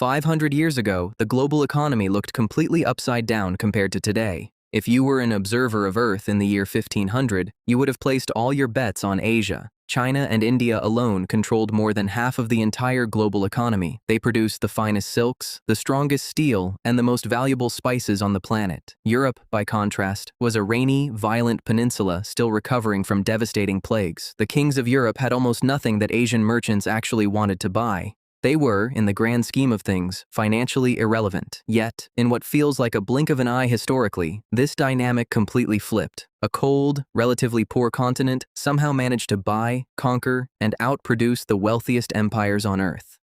500 years ago, the global economy looked completely upside down compared to today. If you were an observer of Earth in the year 1500, you would have placed all your bets on Asia. China and India alone controlled more than half of the entire global economy. They produced the finest silks, the strongest steel, and the most valuable spices on the planet. Europe, by contrast, was a rainy, violent peninsula still recovering from devastating plagues. The kings of Europe had almost nothing that Asian merchants actually wanted to buy. They were, in the grand scheme of things, financially irrelevant. Yet, in what feels like a blink of an eye historically, this dynamic completely flipped. A cold, relatively poor continent somehow managed to buy, conquer, and outproduce the wealthiest empires on Earth.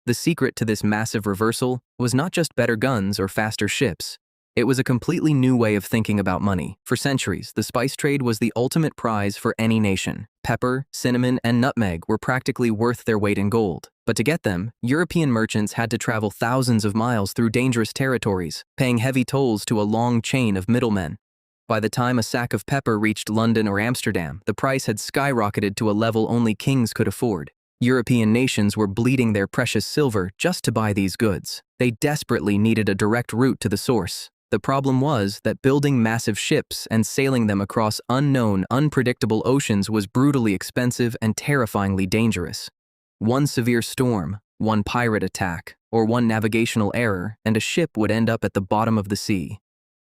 The secret to this massive reversal was not just better guns or faster ships. It was a completely new way of thinking about money. For centuries, the spice trade was the ultimate prize for any nation. Pepper, cinnamon, and nutmeg were practically worth their weight in gold. But to get them, European merchants had to travel thousands of miles through dangerous territories, paying heavy tolls to a long chain of middlemen. By the time a sack of pepper reached London or Amsterdam, the price had skyrocketed to a level only kings could afford. European nations were bleeding their precious silver just to buy these goods. They desperately needed a direct route to the source. The problem was that building massive ships and sailing them across unknown, unpredictable oceans was brutally expensive and terrifyingly dangerous. One severe storm, one pirate attack, or one navigational error, and a ship would end up at the bottom of the sea.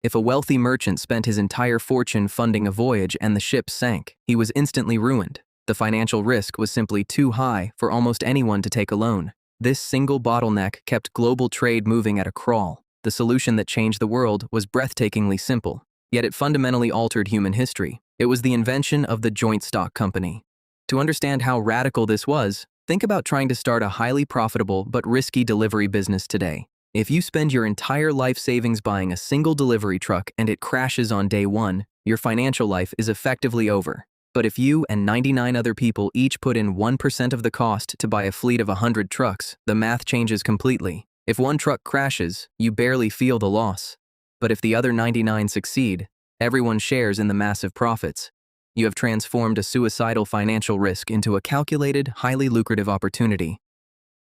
If a wealthy merchant spent his entire fortune funding a voyage and the ship sank, he was instantly ruined. The financial risk was simply too high for almost anyone to take alone. This single bottleneck kept global trade moving at a crawl. The solution that changed the world was breathtakingly simple, yet it fundamentally altered human history. It was the invention of the joint stock company. To understand how radical this was, think about trying to start a highly profitable but risky delivery business today. If you spend your entire life savings buying a single delivery truck and it crashes on day one, your financial life is effectively over. But if you and 99 other people each put in 1% of the cost to buy a fleet of 100 trucks, the math changes completely. If one truck crashes, you barely feel the loss. But if the other 99 succeed, everyone shares in the massive profits. You have transformed a suicidal financial risk into a calculated, highly lucrative opportunity.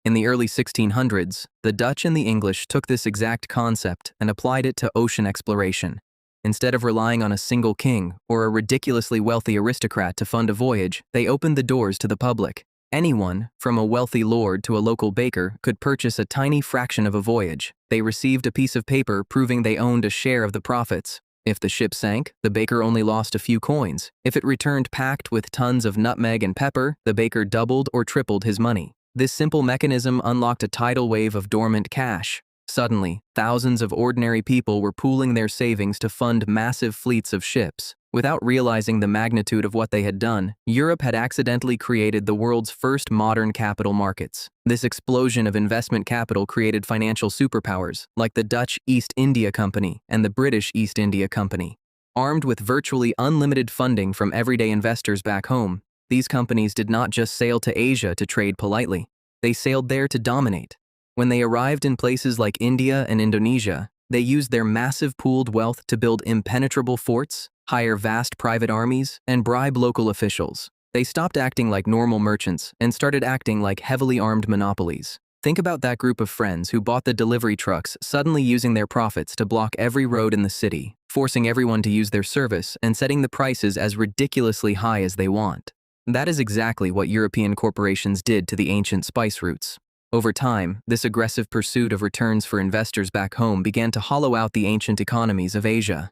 In the early 1600s, the Dutch and the English took this exact concept and applied it to ocean exploration. Instead of relying on a single king or a ridiculously wealthy aristocrat to fund a voyage, they opened the doors to the public. Anyone, from a wealthy lord to a local baker, could purchase a tiny fraction of a voyage. They received a piece of paper proving they owned a share of the profits. If the ship sank, the baker only lost a few coins. If it returned packed with tons of nutmeg and pepper, the baker doubled or tripled his money. This simple mechanism unlocked a tidal wave of dormant cash. Suddenly, thousands of ordinary people were pooling their savings to fund massive fleets of ships. Without realizing the magnitude of what they had done, Europe had accidentally created the world's first modern capital markets. This explosion of investment capital created financial superpowers, like the Dutch East India Company and the British East India Company. Armed with virtually unlimited funding from everyday investors back home, these companies did not just sail to Asia to trade politely. They sailed there to dominate. When they arrived in places like India and Indonesia, they used their massive pooled wealth to build impenetrable forts, hire vast private armies, and bribe local officials. They stopped acting like normal merchants and started acting like heavily armed monopolies. Think about that group of friends who bought the delivery trucks suddenly using their profits to block every road in the city, forcing everyone to use their service and setting the prices as ridiculously high as they want. That is exactly what European corporations did to the ancient spice routes. Over time, this aggressive pursuit of returns for investors back home began to hollow out the ancient economies of Asia.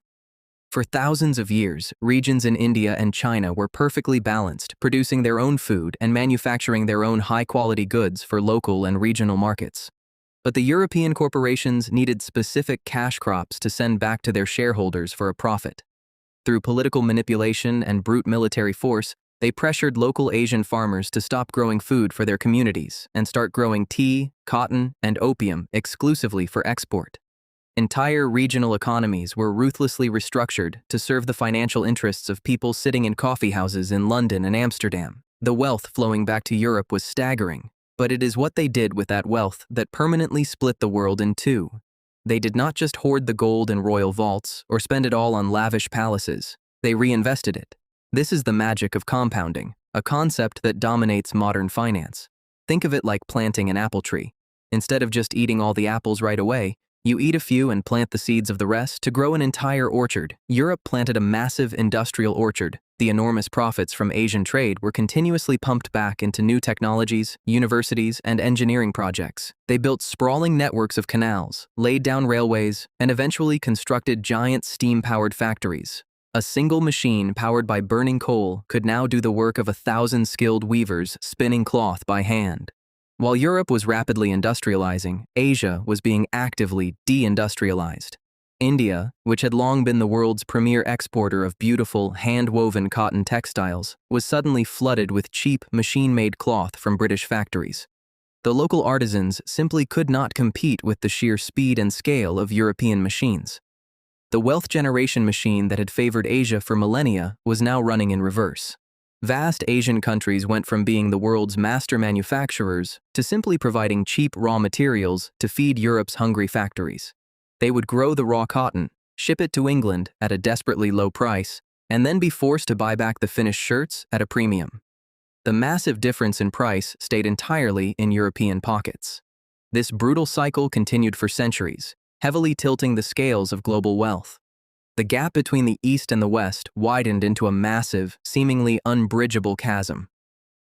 For thousands of years, regions in India and China were perfectly balanced, producing their own food and manufacturing their own high-quality goods for local and regional markets. But the European corporations needed specific cash crops to send back to their shareholders for a profit. Through political manipulation and brute military force, they pressured local Asian farmers to stop growing food for their communities and start growing tea, cotton, and opium exclusively for export. Entire regional economies were ruthlessly restructured to serve the financial interests of people sitting in coffee houses in London and Amsterdam. The wealth flowing back to Europe was staggering, but it is what they did with that wealth that permanently split the world in two. They did not just hoard the gold in royal vaults or spend it all on lavish palaces. They reinvested it. This is the magic of compounding, a concept that dominates modern finance. Think of it like planting an apple tree. Instead of just eating all the apples right away, you eat a few and plant the seeds of the rest to grow an entire orchard. Europe planted a massive industrial orchard. The enormous profits from Asian trade were continuously pumped back into new technologies, universities, and engineering projects. They built sprawling networks of canals, laid down railways, and eventually constructed giant steam-powered factories. A single machine powered by burning coal could now do the work of 1,000 skilled weavers spinning cloth by hand. While Europe was rapidly industrializing, Asia was being actively deindustrialized. India, which had long been the world's premier exporter of beautiful, hand-woven cotton textiles, was suddenly flooded with cheap, machine-made cloth from British factories. The local artisans simply could not compete with the sheer speed and scale of European machines. The wealth generation machine that had favored Asia for millennia was now running in reverse. Vast Asian countries went from being the world's master manufacturers to simply providing cheap raw materials to feed Europe's hungry factories. They would grow the raw cotton, ship it to England at a desperately low price, and then be forced to buy back the finished shirts at a premium. The massive difference in price stayed entirely in European pockets. This brutal cycle continued for centuries, heavily tilting the scales of global wealth. The gap between the East and the West widened into a massive, seemingly unbridgeable chasm.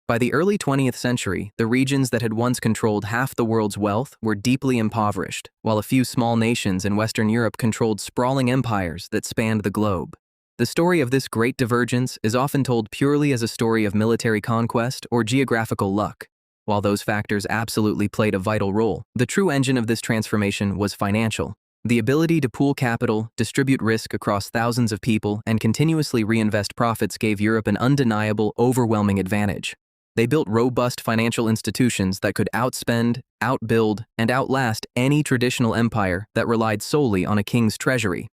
By the early 20th century, the regions that had once controlled half the world's wealth were deeply impoverished, while a few small nations in Western Europe controlled sprawling empires that spanned the globe. The story of this Great Divergence is often told purely as a story of military conquest or geographical luck. While those factors absolutely played a vital role, the true engine of this transformation was financial. The ability to pool capital, distribute risk across thousands of people, and continuously reinvest profits gave Europe an undeniable, overwhelming advantage. They built robust financial institutions that could outspend, outbuild, and outlast any traditional empire that relied solely on a king's treasury.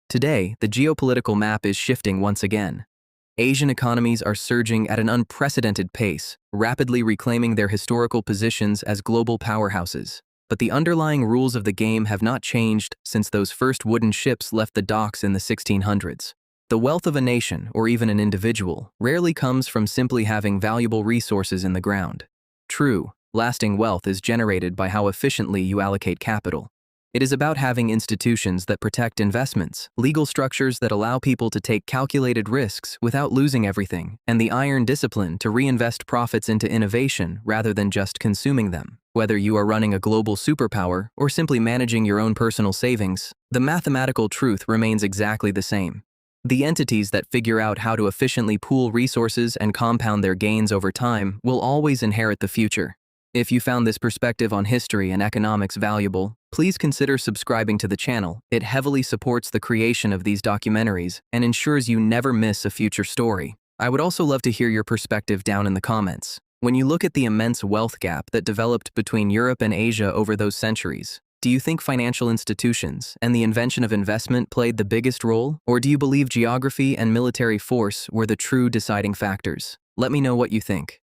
Today, the geopolitical map is shifting once again. Asian economies are surging at an unprecedented pace, rapidly reclaiming their historical positions as global powerhouses. But the underlying rules of the game have not changed since those first wooden ships left the docks in the 1600s. The wealth of a nation, or even an individual, rarely comes from simply having valuable resources in the ground. True, lasting wealth is generated by how efficiently you allocate capital. It is about having institutions that protect investments, legal structures that allow people to take calculated risks without losing everything, and the iron discipline to reinvest profits into innovation rather than just consuming them. Whether you are running a global superpower or simply managing your own personal savings, the mathematical truth remains exactly the same. The entities that figure out how to efficiently pool resources and compound their gains over time will always inherit the future. If you found this perspective on history and economics valuable, please consider subscribing to the channel. It heavily supports the creation of these documentaries and ensures you never miss a future story. I would also love to hear your perspective down in the comments. When you look at the immense wealth gap that developed between Europe and Asia over those centuries, do you think financial institutions and the invention of investment played the biggest role, or do you believe geography and military force were the true deciding factors? Let me know what you think.